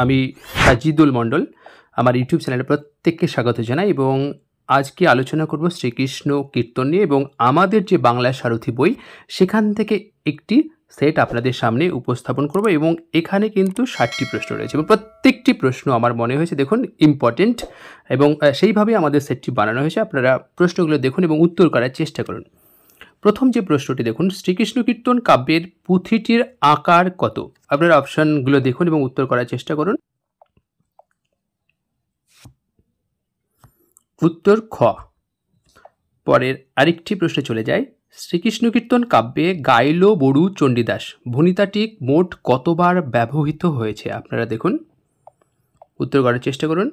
আমি সাজিদুল মণ্ডল। আমার ইউটিউব চ্যানেলে প্রত্যেককে স্বাগত জানাই এবং আজকে আলোচনা করব শ্রীকৃষ্ণ কীর্তন নিয়ে এবং আমাদের যে বাংলা সারথি বই সেখান থেকে একটি সেট আপনাদের সামনে উপস্থাপন করব এবং এখানে কিন্তু 60টি প্রশ্ন রয়েছে এবং প্রত্যেকটি প্রশ্ন আমার মনে হয়েছে দেখুন ইম্পর্টেন্ট এবং সেইভাবে আমাদের সেটটি বানানো হয়েছে। আপনারা প্রশ্নগুলো দেখুন এবং উত্তর করার চেষ্টা করুন। প্রথম যে প্রশ্নটি দেখুন, শ্রীকৃষ্ণ কীর্তন কাব্যের পুঁথিটির আকার কত? আপনারা অপশনগুলো দেখুন এবং উত্তর করার চেষ্টা করুন। উত্তর খ। পরের আরেকটি প্রশ্নে চলে যায়, শ্রীকৃষ্ণ কীর্তন কাব্যে গাইল বড়ু চণ্ডীদাস ভণিতাটি মোট কতবার ব্যবহৃত হয়েছে? আপনারা দেখুন, উত্তর করার চেষ্টা করুন।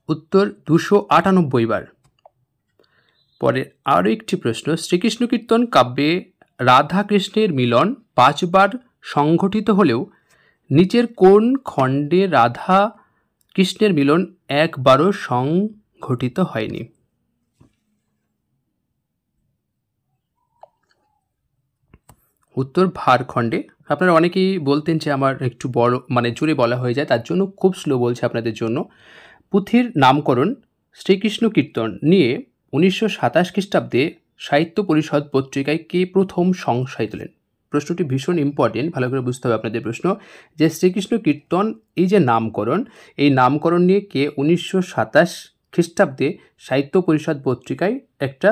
উত্তর 298 বার। পরের আরও একটি প্রশ্ন, শ্রীকৃষ্ণ কীর্তন কাব্যে রাধা কৃষ্ণের মিলন 5 বার সংঘটিত হলেও নিচের কোন খণ্ডে রাধা কৃষ্ণের মিলন একবারও সংঘটিত হয়নি? উত্তর ভার খণ্ডে। আপনারা অনেকেই বলতেন যে আমার একটু বড় জোরে বলা হয়ে যায়, তার জন্য খুব স্লো বলছে আপনাদের জন্য। পুঁথির নামকরণ শ্রীকৃষ্ণ কীর্তন নিয়ে 1927 খ্রিস্টাব্দে সাহিত্য পরিষদ পত্রিকায় কে প্রথম সংশয় তোলেন? প্রশ্নটি ভীষণ ইম্পর্টেন্ট, ভালো করে বুঝতে হবে আপনাদের প্রশ্ন, যে শ্রীকৃষ্ণ কীর্তন এই যে নামকরণ, এই নামকরণ নিয়ে কে 1927 খ্রিস্টাব্দে সাহিত্য পরিষদ পত্রিকায় একটা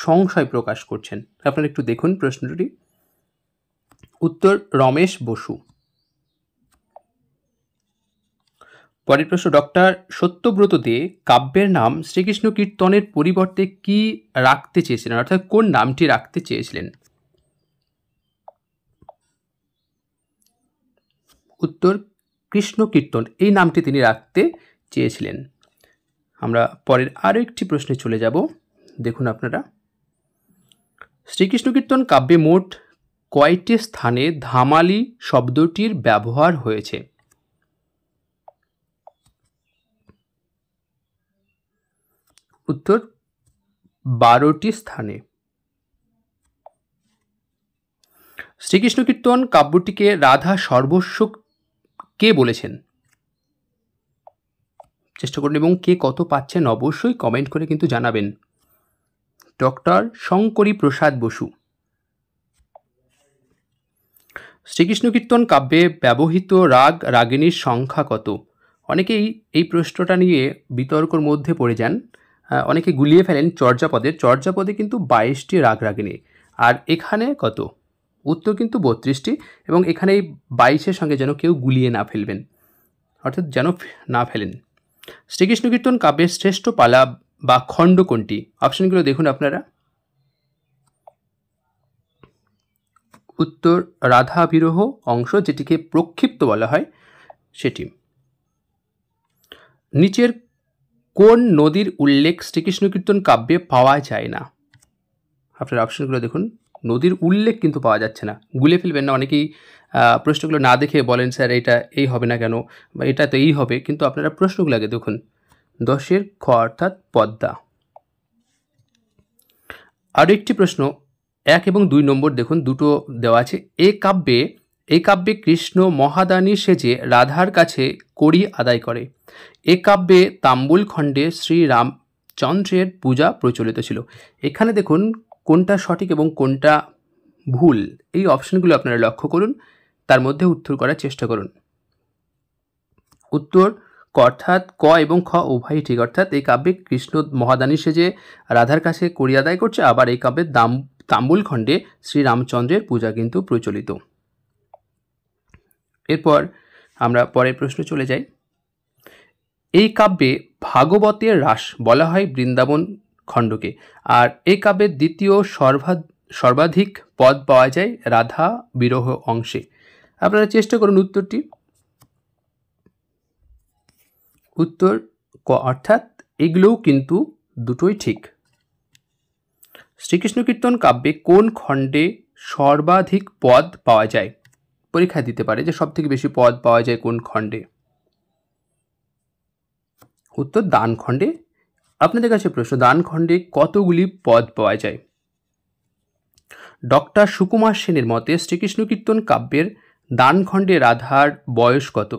সংশয় প্রকাশ করছেন? আপনারা একটু দেখুন প্রশ্নটি। উত্তর রমেশ বসু। পরের প্রশ্ন, ডক্টর সত্যব্রত দে কাব্যের নাম শ্রীকৃষ্ণ কীর্তনের পরিবর্তে কি রাখতে চেয়েছিলেন, অর্থাৎ কোন নামটি রাখতে চেয়েছিলেন? উত্তর কৃষ্ণ কীর্তন এই নামটি তিনি রাখতে চেয়েছিলেন। আমরা পরের আরও একটি প্রশ্নে চলে যাব। দেখুন আপনারা, শ্রীকৃষ্ণ কীর্তন কাব্যে মোট কয়টি স্থানে ধামালি শব্দটির ব্যবহার হয়েছে? উত্তর 12টি স্থানে। শ্রীকৃষ্ণ কীর্তন কাব্যটিকে রাধা সর্বস্ব কে বলেছেন? চেষ্টা করুন এবং কে কত পাচ্ছেন অবশ্যই কমেন্ট করে কিন্তু জানাবেন। ডক্টর শঙ্করী প্রসাদ বসু। শ্রীকৃষ্ণ কীর্তন কাব্যে ব্যবহৃত রাগ রাগিণীর সংখ্যা কত? অনেকেই এই প্রশ্নটা নিয়ে বিতর্কর মধ্যে পড়ে যান, অনেকে গুলিয়ে ফেলেন চর্যাপদে কিন্তু 22টি রাগ রাগিণী, আর এখানে কত? উত্তর কিন্তু 32টি এবং এখানে এই 22-এর সঙ্গে যেন কেউ গুলিয়ে না ফেলবেন, অর্থাৎ যেন না ফেলেন। শ্রীকৃষ্ণ কীর্তন কাব্যের শ্রেষ্ঠ পালা বা খণ্ড কোনটি? অপশনগুলো দেখুন আপনারা। উত্তর রাধা বিরহ অংশ, যেটিকে প্রক্ষিপ্ত বলা হয় সেটি। নিচের কোন নদীর উল্লেখ শ্রীকৃষ্ণ কীর্তন কাব্যে পাওয়া যায় না? আপনার অপশনগুলো দেখুন, নদীর উল্লেখ কিন্তু পাওয়া যাচ্ছে না, গুলে ফেলবেন না। অনেকেই প্রশ্নগুলো না দেখে বলেন স্যার এটা এই হবে না কেন, বা এটা তো এই হবে, কিন্তু আপনারা প্রশ্নগুলো আগে দেখুন। 10-এর খ অর্থাৎ পদ্মা। আরও একটি প্রশ্ন, 1 এবং 2 নম্বর দেখুন, দুটো দেওয়া আছে। এই কাব্যে কৃষ্ণ মহাদানী সেজে রাধার কাছে কড়ি আদায় করে। এ কাব্যে তাম্বুল খণ্ডে শ্রীরামচন্দ্রের পূজা প্রচলিত ছিল। এখানে দেখুন কোনটা সঠিক এবং কোনটা ভুল, এই অপশনগুলো আপনারা লক্ষ্য করুন, তার মধ্যে উত্তর করার চেষ্টা করুন। উত্তর ক অর্থাৎ ক এবং খ উভয়ই ঠিক, অর্থাৎ এই কাব্যে কৃষ্ণ মহাদানী সেজে রাধার কাছে কড়ি আদায় করছে, আবার এই কাব্যের তাম্বুল খণ্ডে শ্রীরামচন্দ্রের পূজা কিন্তু প্রচলিত। এরপর আমরা পরের প্রশ্নে চলে যাই। এই কাব্যে ভাগবতের রাস বলা হয় বৃন্দাবন খণ্ডকে, আর এই কাব্যের দ্বিতীয় সর্বাধিক পদ পাওয়া যায় রাধা বিরহ অংশে। আপনারা চেষ্টা করুন উত্তরটি। উত্তর ক অর্থাৎ এগুলোও কিন্তু দুটোই ঠিক। শ্রীকৃষ্ণ কীর্তন কাব্যে কোন খণ্ডে সর্বাধিক পদ পাওয়া যায়? পরীক্ষায় দিতে পারে যে সবথেকে বেশি পদ পাওয়া যায় কোন খণ্ডে। উত্তর দান খণ্ডে। আপনাদের কাছে প্রশ্ন, দান খণ্ডে কতগুলি পদ পাওয়া যায়? ডক্টর সুকুমার সেনের মতে শ্রীকৃষ্ণ কীর্তন কাব্যের দানখণ্ডে রাধার বয়স কত?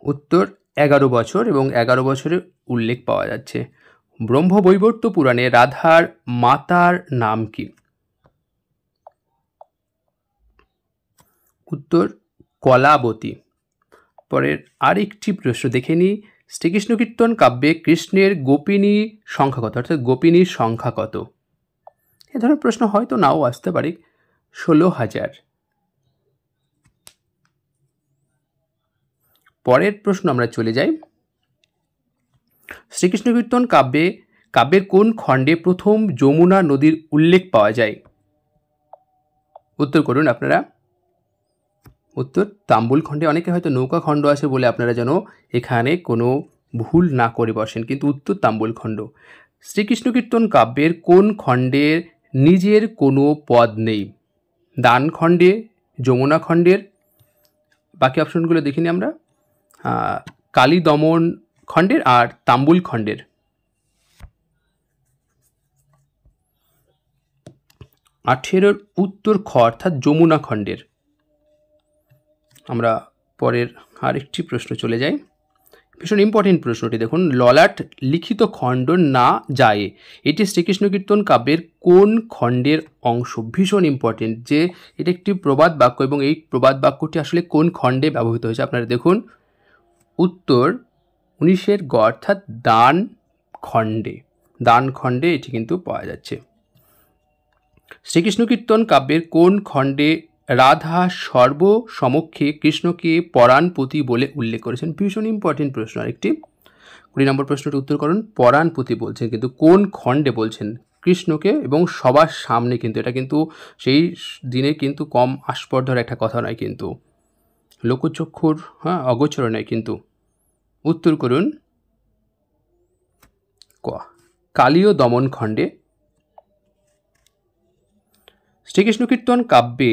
উত্তর 11 বছর, এবং 11 বছরের উল্লেখ পাওয়া যাচ্ছে। ব্রহ্মবৈবর্ত পুরাণে রাধার মাতার নাম কি? উত্তর কলাবতী। পরের আরেকটি প্রশ্ন দেখে নিই, শ্রীকৃষ্ণ কীর্তন কাব্যে কৃষ্ণের গোপিনী সংখ্যা কত, অর্থাৎ গোপিনীর সংখ্যা কত? এ ধরনের প্রশ্ন হয়তো নাও আসতে পারে। 16,000। পরের প্রশ্ন আমরা চলে যাই, শ্রীকৃষ্ণ কীর্তন কাব্যের কোন খণ্ডে প্রথম যমুনা নদীর উল্লেখ পাওয়া যায়? উত্তর করুন আপনারা। উত্তর তাম্বুল খণ্ডে। অনেকে হয়তো নৌকা খণ্ড আছে বলে আপনারা যেন এখানে কোনো ভুল না করে বসেন, কিন্তু উত্তর তাম্বুল খণ্ড। শ্রীকৃষ্ণ কীর্তন কাব্যের কোন খণ্ডের নিজের কোনো পদ নেই? দান খণ্ডে, যমুনা খণ্ডের, বাকি অপশনগুলো দেখিনি আমরা, কালী দমন খণ্ডের আর তাম্বুল খণ্ডের। 18 উত্তর খ, অর্থাৎ যমুনা খণ্ডের। আমরা পরের আরেকটি প্রশ্ন চলে যাই, ভীষণ ইম্পর্টেন্ট প্রশ্নটি দেখুন, ললাট লিখিত খণ্ড না যায়, এটি শ্রীকৃষ্ণ কীর্তন কাব্যের কোন খণ্ডের অংশ? ভীষণ ইম্পর্টেন্ট, যে এটা একটি প্রবাদ বাক্য এবং এই প্রবাদ বাক্যটি আসলে কোন খণ্ডে ব্যবহৃত হয়েছে। আপনারা দেখুন, উত্তর 19 গ, অর্থাৎ দান খণ্ডে। দান খণ্ডে এটি কিন্তু পাওয়া যাচ্ছে। শ্রীকৃষ্ণ কীর্তন কাব্যের কোন খণ্ডে রাধা সর্বসমক্ষে কৃষ্ণকে পরাণপতি বলে উল্লেখ করেছেন? ভীষণ ইম্পর্টেন্ট প্রশ্ন আরেকটি। 20 নম্বর প্রশ্নটি উত্তর করুন। পরাণপতি বলছেন, কিন্তু কোন খণ্ডে বলছেন কৃষ্ণকে, এবং সবার সামনে, কিন্তু এটা কিন্তু সেই দিনে কিন্তু কম আস্পর্ধার একটা কথা নয়, কিন্তু লোকচক্ষুর অগোচর নয় কিন্তু। উত্তর করুন ক, কালীয় দমন খণ্ডে। শ্রীকৃষ্ণ কীর্তন কাব্যে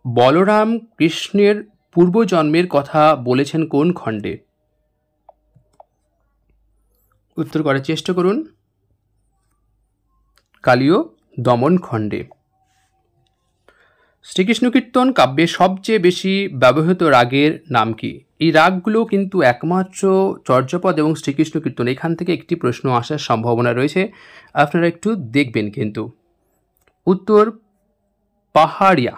বলরাম কৃষ্ণের পূর্বজন্মের কথা বলেছেন কোন খণ্ডে? উত্তর করার চেষ্টা করুন। কালীয় দমন খণ্ডে। শ্রীকৃষ্ণ কীর্তন কাব্যে সবচেয়ে বেশি ব্যবহৃত রাগের নাম কি? এই রাগগুলো কিন্তু একমাত্র চর্যাপদ এবং শ্রীকৃষ্ণ কীর্তন, এখান থেকে একটি প্রশ্ন আসার সম্ভাবনা রয়েছে, আপনারা একটু দেখবেন কিন্তু। উত্তর পাহাড়িয়া।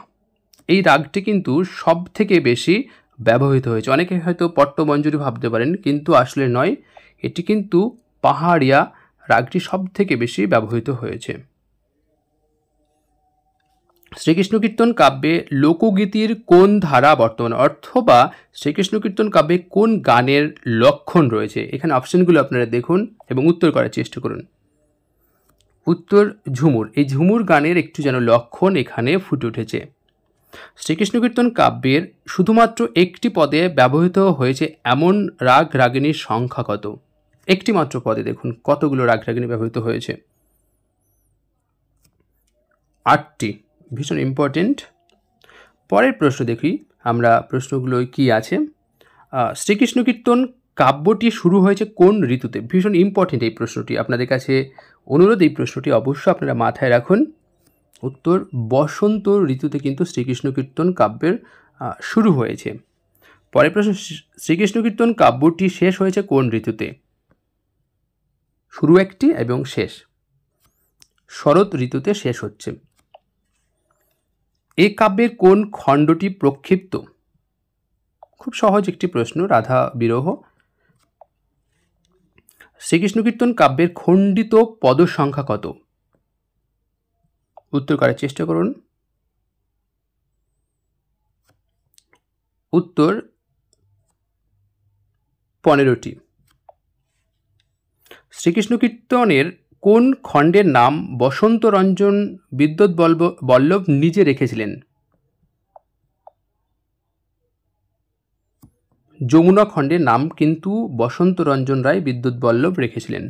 এই রাগটি কিন্তু সব থেকে বেশি ব্যবহৃত হয়েছে। অনেকে হয়তো পট্টমঞ্জুরি ভাবতে পারেন, কিন্তু আসলে নয়, এটি কিন্তু পাহাড়িয়া রাগটি সব থেকে বেশি ব্যবহৃত হয়েছে। শ্রীকৃষ্ণ কীর্তন কাব্যে লোকগীতির কোন ধারা বর্তমান, অথবা শ্রীকৃষ্ণ কীর্তন কাব্যে কোন গানের লক্ষণ রয়েছে? এখানে অপশনগুলো আপনারা দেখুন এবং উত্তর করার চেষ্টা করুন। উত্তর ঝুমুর। এই ঝুমুর গানের একটু যেন লক্ষণ এখানে ফুটে উঠেছে। শ্রীকৃষ্ণ কীর্তন কাব্যের শুধুমাত্র একটি পদে ব্যবহৃত হয়েছে এমন রাগ রাগিনীর সংখ্যা কত? একটি মাত্র পদে দেখুন কতগুলো রাগ রাগিনী ব্যবহৃত হয়েছে। 8টি। ভীষণ ইম্পর্টেন্ট। পরের প্রশ্ন দেখি আমরা, প্রশ্নগুলো কি আছে। শ্রীকৃষ্ণ কীর্তন কাব্যটি শুরু হয়েছে কোন ঋতুতে? ভীষণ ইম্পর্টেন্ট এই প্রশ্নটি, আপনাদের কাছে অনুরোধ এই প্রশ্নটি অবশ্যই আপনারা মাথায় রাখুন। উত্তর বসন্ত ঋতুতে কিন্তু শ্রীকৃষ্ণ কীর্তন কাব্যের শুরু হয়েছে। পরের প্রশ্ন, শ্রীকৃষ্ণ কীর্তন কাব্যটি শেষ হয়েছে কোন ঋতুতে? শুরু একটি এবং শেষ শরৎ ঋতুতে শেষ হচ্ছে। এই কাব্যের কোন খণ্ডটি প্রক্ষিপ্ত? খুব সহজ একটি প্রশ্ন, রাধা বিরহ। শ্রীকৃষ্ণ কীর্তন কাব্যের খণ্ডিত পদ সংখ্যা কত? উত্তর করার চেষ্টা করুন। উত্তর 15টি। শ্রীকৃষ্ণ কীর্তনের কোন খণ্ডের নাম বসন্ত রঞ্জন বিদ্যুৎ বল্লভ নিজে রেখেছিলেন? যমুনা খণ্ডের নাম কিন্তু বসন্ত রঞ্জন রায় বিদ্যুৎ বল্লভ রেখেছিলেন।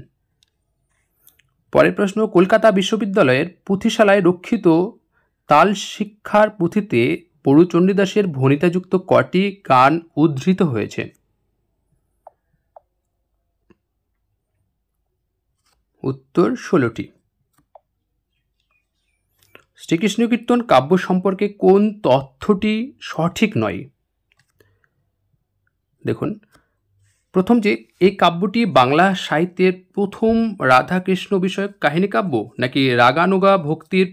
পরের প্রশ্ন, কলকাতা বিশ্ববিদ্যালয়ের পুঁথিশালায় রক্ষিত তাল শিক্ষার পুঁথিতে পড়ু চণ্ডীদাসের ভণিতাযুক্ত কটি গান উদ্ধৃত হয়েছে? উত্তর 16টি। শ্রীকৃষ্ণ কীর্তন কাব্য সম্পর্কে কোন তথ্যটি সঠিক নয়? দেখুন, প্রথম যে এই কাব্যটি বাংলা সাহিত্যের প্রথম রাধাকৃষ্ণ বিষয়ক কাহিনী কাব্য, নাকি রাগানুগা ভক্তির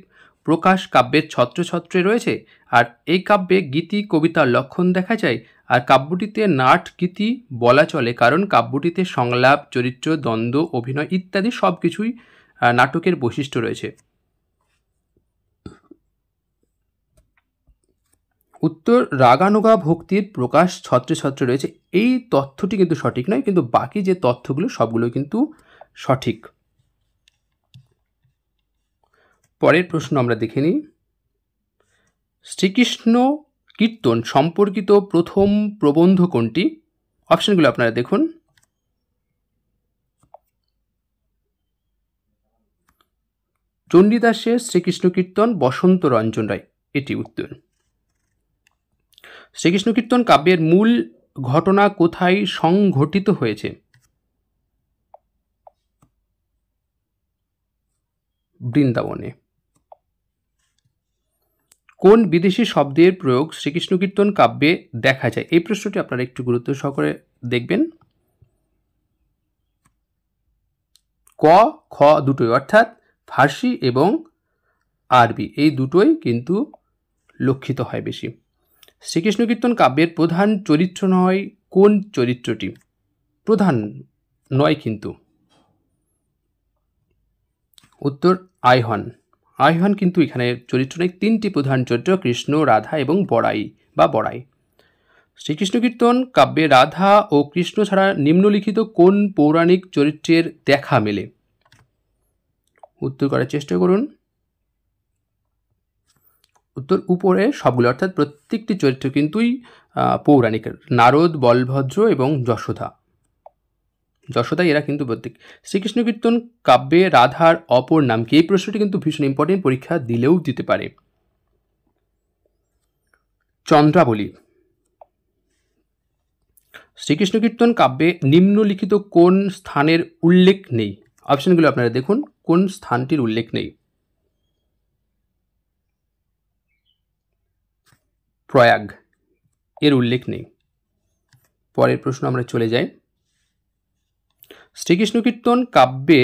প্রকাশ কাব্যের ছত্রে রয়েছে, আর এই কাব্যে গীতি কবিতার লক্ষণ দেখা যায়, আর কাব্যটিতে নাট গীতি বলা চলে কারণ কাব্যটিতে সংলাপ, চরিত্র, দ্বন্দ্ব, অভিনয় ইত্যাদি সব কিছুই নাটকের বৈশিষ্ট্য রয়েছে। উত্তর, রাগানুগা ভক্তির প্রকাশ ছত্রে রয়েছে, এই তথ্যটি কিন্তু সঠিক নয়, কিন্তু বাকি যে তথ্যগুলো সবগুলো কিন্তু সঠিক। পরের প্রশ্ন আমরা দেখে নিই। শ্রীকৃষ্ণ কীর্তন সম্পর্কিত প্রথম প্রবন্ধ কোনটি? অপশনগুলো আপনারা দেখুন। চণ্ডীদাসের শ্রীকৃষ্ণ কীর্তন, বসন্ত রঞ্জন রায়, এটি উত্তর। শ্রীকৃষ্ণ কীর্তন কাব্যের মূল ঘটনা কোথায় সংঘটিত হয়েছে? বৃন্দাবনে। কোন বিদেশি শব্দের প্রয়োগ শ্রীকৃষ্ণ কীর্তন কাব্যে দেখা যায়? এই প্রশ্নটি আপনারা একটু গুরুত্ব সহকারে দেখবেন। ক, খ দুটোই, অর্থাৎ ফার্সি এবং আরবি, এই দুটোই কিন্তু লক্ষিত হয় বেশি। শ্রীকৃষ্ণ কীর্তন কাব্যের প্রধান চরিত্র নয় কোন চরিত্রটি? প্রধান নয় কিন্তু। উত্তর, আইহন। আইহন কিন্তু এখানে চরিত্র নেই। তিনটি প্রধান চরিত্র, কৃষ্ণ, রাধা এবং বড়াই বা বড়াই। শ্রীকৃষ্ণ কীর্তন কাব্যে রাধা ও কৃষ্ণ ছাড়া নিম্নলিখিত কোন পৌরাণিক চরিত্রের দেখা মেলে? উত্তর করার চেষ্টা করুন। উত্তর, উপরে সবগুলো, অর্থাৎ প্রত্যেকটি চরিত্র কিন্তুই পৌরাণিক। নারদ, বলভদ্র এবং যশোদা, এরা কিন্তু প্রত্যেক। শ্রীকৃষ্ণ কীর্তন কাব্যে রাধার অপর নাম কি? এই প্রশ্নটি কিন্তু ভীষণ ইম্পর্টেন্ট, পরীক্ষা দিলেও দিতে পারে। চন্দ্রাবলী। শ্রীকৃষ্ণ কীর্তন কাব্যে নিম্নলিখিত কোন স্থানের উল্লেখ নেই? অপশনগুলো আপনারা দেখুন, কোন স্থানটির উল্লেখ নেই? প্রয়াগ, এর উল্লেখ নেই। পরের প্রশ্ন আমরা চলে যাই। শ্রীকৃষ্ণ কীর্তন কাব্যে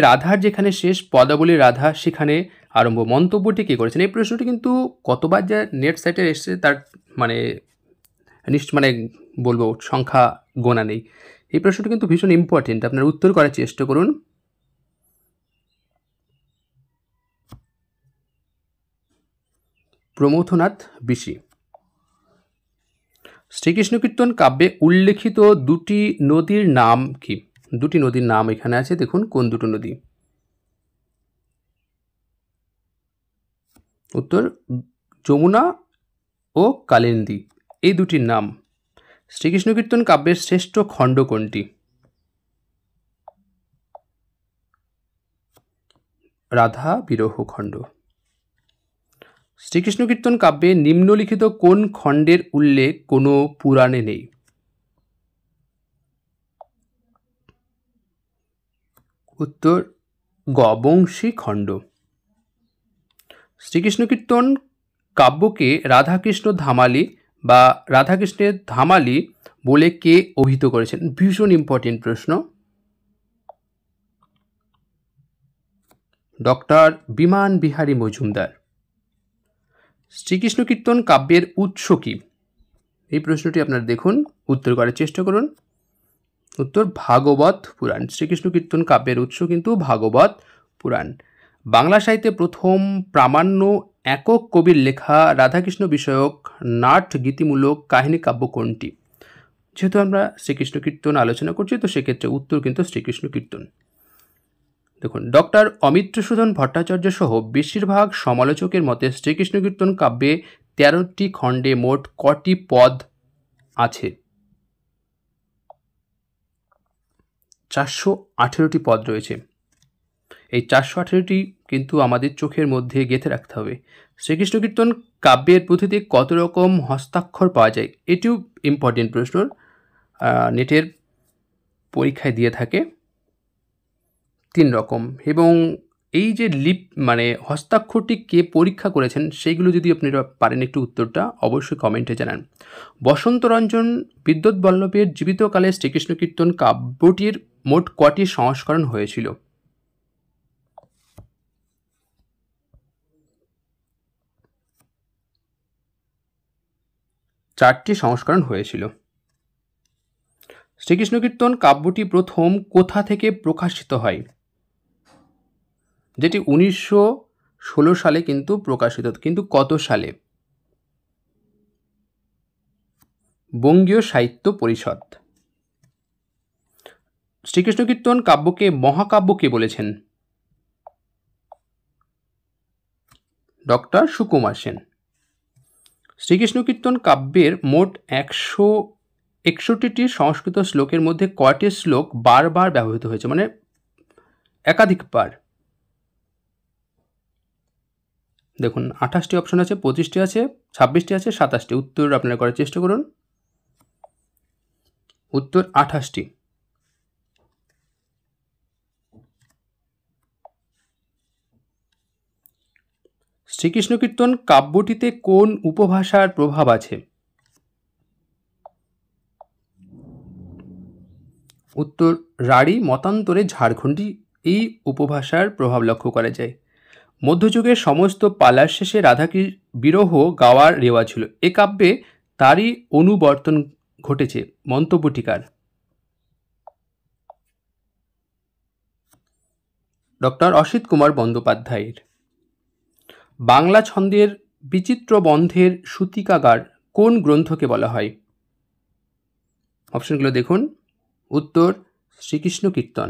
রাধার যেখানে শেষ পদাবলী রাধা সেখানে আরম্ভ, মন্তব্যটি কে করেছেন? এই প্রশ্নটি কিন্তু কতবার যা নেট সাইটে এসছে তার মানে বলবো সংখ্যা গোনা নেই। এই প্রশ্নটি কিন্তু ভীষণ ইম্পর্টেন্ট, আপনারা উত্তর করার চেষ্টা করুন। প্রমথনাথ ঋষি। শ্রীকৃষ্ণ কীর্তন কাব্যে উল্লেখিত দুটি নদীর নাম কি? দুটি নদীর নাম এখানে আছে, দেখুন কোন দুটো নদী? উত্তর, যমুনা ও কালিন্দী, এই দুটির নাম। শ্রীকৃষ্ণ কীর্তন কাব্যের শ্রেষ্ঠ খণ্ড কোনটি? রাধা বিরহ খণ্ড। শ্রীকৃষ্ণ কীর্তন কাব্যে নিম্নলিখিত কোন খণ্ডের উল্লেখ কোনো পুরাণে নেই? উত্তর, গবংশী খণ্ড। শ্রীকৃষ্ণ কীর্তন কাব্যকে রাধাকৃষ্ণ ধামালি বা রাধাকৃষ্ণের ধামালি বলে কে অভিহিত করেছেন? ভীষণ ইম্পর্টেন্ট প্রশ্ন। ডক্টর বিমান বিহারী মজুমদার। শ্রীকৃষ্ণ কীর্তন কাব্যের উৎস কি? এই প্রশ্নটি আপনারা দেখুন, উত্তর করার চেষ্টা করুন। উত্তর, ভাগবত পুরাণ। শ্রীকৃষ্ণ কীর্তন কাব্যের উৎস কিন্তু ভাগবত পুরাণ। বাংলা সাহিত্যে প্রথম প্রামাণ্য একক কবির লেখা রাধাকৃষ্ণ বিষয়ক নাট গীতিমূলক কাহিনী কাব্য কোনটি? যেহেতু আমরা শ্রীকৃষ্ণ কীর্তন আলোচনা করছি, তো সেক্ষেত্রে উত্তর কিন্তু শ্রীকৃষ্ণ কীর্তন। দেখুন, ডক্টর অমিত্রসূদন ভট্টাচার্য সহ বেশিরভাগ সমালোচকের মতে শ্রীকৃষ্ণ কীর্তন কাব্যে 13টি খণ্ডে মোট কটি পদ আছে? 418টি পদ রয়েছে। এই 418টি কিন্তু আমাদের চোখের মধ্যে গেঁথে রাখতে হবে। শ্রীকৃষ্ণ কীর্তন কাব্যের পুঁথিতে কত রকম হস্তাক্ষর পাওয়া যায়? এটিও ইম্পর্টেন্ট প্রশ্ন, নেটের পরীক্ষায় দিয়ে থাকে। 3 রকম, এবং এই যে মানে হস্তাক্ষরটি কে পরীক্ষা করেছেন সেইগুলো যদি আপনারা পারেন একটু উত্তরটা অবশ্যই কমেন্টে জানান। বসন্তরঞ্জন বিদ্যুৎ বল্লভের জীবিতকালে শ্রীকৃষ্ণ কীর্তন কাব্যটির মোট কটি সংস্করণ হয়েছিল? চারটি সংস্করণ হয়েছিল। শ্রীকৃষ্ণ কীর্তন কাব্যটি প্রথম কোথা থেকে প্রকাশিত হয়? যেটি 1916 সালে কিন্তু প্রকাশিত, কিন্তু কত সালে? বঙ্গীয় সাহিত্য পরিষদ। শ্রীকৃষ্ণ কীর্তন কাব্যকে মহাকাব্য কে বলেছেন? ডক্টর সুকুমার সেন। শ্রীকৃষ্ণ কীর্তন কাব্যের মোট 161টি সংস্কৃত শ্লোকের মধ্যে কয়টি শ্লোক বারবার ব্যবহৃত হয়েছে, মানে একাধিকবার? দেখুন 28টি অপশন আছে, 25টি আছে, 26টি আছে, 27টি। উত্তর আপনারা করার চেষ্টা করুন। উত্তর 28টি। শ্রীকৃষ্ণ কীর্তন কাব্যটিতে কোন উপভাষার প্রভাব আছে? উত্তর রাঢ়ী মতান্তরে ঝাড়খণ্ডী এই উপভাষার প্রভাব লক্ষ্য করা যায়। মধ্যযুগের সমস্ত পালার শেষে রাধাকে বিরহ গাওয়ার রেওয়াজ ছিল। এ কাব্যে তারই অনুবর্তন ঘটেছে। মন্তব্যটি কার? ডক্টর অসিত কুমার বন্দ্যোপাধ্যায়ের। বাংলা ছন্দের বিচিত্র বন্ধের সূতিকাগার কোন গ্রন্থকে বলা হয়? অপশনগুলো দেখুন। উত্তর শ্রীকৃষ্ণ কীর্তন।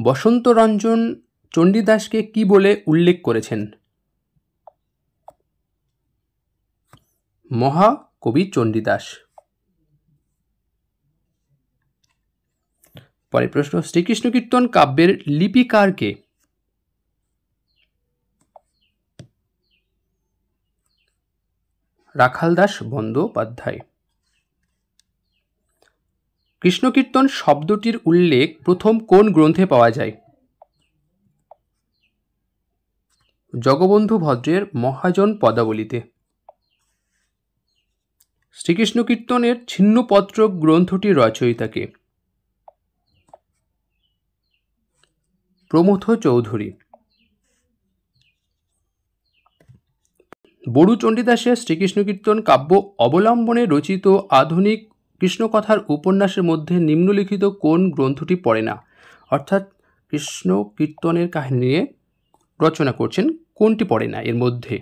বসন্তরঞ্জন চণ্ডীদাসকে কি বলে উল্লেখ করেছেন? মহাকবি চণ্ডীদাস। পরের প্রশ্ন, শ্রীকৃষ্ণ কীর্তন কাব্যের লিপিকার কে? রাখালদাস বন্দ্যোপাধ্যায়। কৃষ্ণ কীর্তন শব্দটির উল্লেখ প্রথম কোন গ্রন্থে পাওয়া যায়? জগবন্ধু ভদ্রের মহাজন পদাবলীতে। শ্রীকৃষ্ণ কীর্তনের ছিন্নপত্র গ্রন্থটির রচয়িতা কে? প্রমথ চৌধুরী। বড়ু চণ্ডীদাসের শ্রীকৃষ্ণ কীর্তন কাব্য অবলম্বনে রচিত আধুনিক কৃষ্ণকথার উপন্যাসের মধ্যে নিম্নলিখিত কোন গ্রন্থটি পড়ে না? অর্থাৎ কৃষ্ণ কীর্তনের কাহিনী নিয়ে রচনা করছেন, কোনটি পড়ে না এর মধ্যে?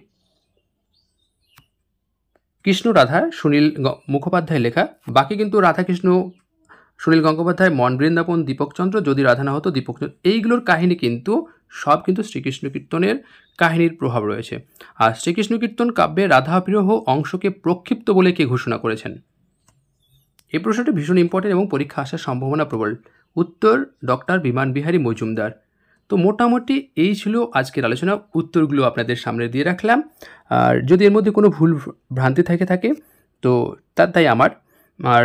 কৃষ্ণ রাধা সুনীল মুখোপাধ্যায় লেখা, বাকি কিন্তু রাধাকৃষ্ণ সুনীল গঙ্গোপাধ্যায়, মন বৃন্দাবন, দীপকচন্দ্র, যদি রাধা না হতো দীপকচন্দ্র, এইগুলোর কাহিনী কিন্তু সব কিন্তু শ্রীকৃষ্ণ কীর্তনের কাহিনীর প্রভাব রয়েছে। আর শ্রীকৃষ্ণ কীর্তন কাব্যে রাধা বিরহ অংশকে প্রক্ষিপ্ত বলে কে ঘোষণা করেছেন? এই প্রশ্নটি ভীষণ ইম্পর্টেন্ট এবং পরীক্ষা আসার সম্ভাবনা প্রবল। উত্তর ডক্টর বিমান বিহারী মজুমদার। তো মোটামুটি এই ছিল আজকের আলোচনা। উত্তরগুলো আপনাদের সামনে দিয়ে রাখলাম। আর যদি এর মধ্যে কোনো ভুল ভ্রান্তি থেকে থাকে তো তাই আমার, আর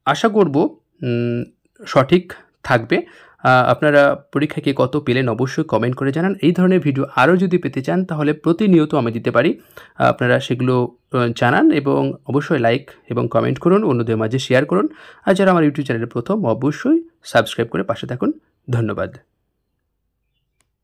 আশা করব সঠিক থাকবে। আপনারা পরীক্ষায় কে কত পেলেন অবশ্যই কমেন্ট করে জানান। এই ধরনের ভিডিও আরও যদি পেতে চান তাহলে প্রতিনিয়ত আমি দিতে পারি, আপনারা সেগুলো জানান এবং অবশ্যই লাইক এবং কমেন্ট করুন, অন্যদের মাঝে শেয়ার করুন। আর যারা আমার ইউটিউব চ্যানেলে প্রথম অবশ্যই সাবস্ক্রাইব করে পাশে থাকুন। ধন্যবাদ।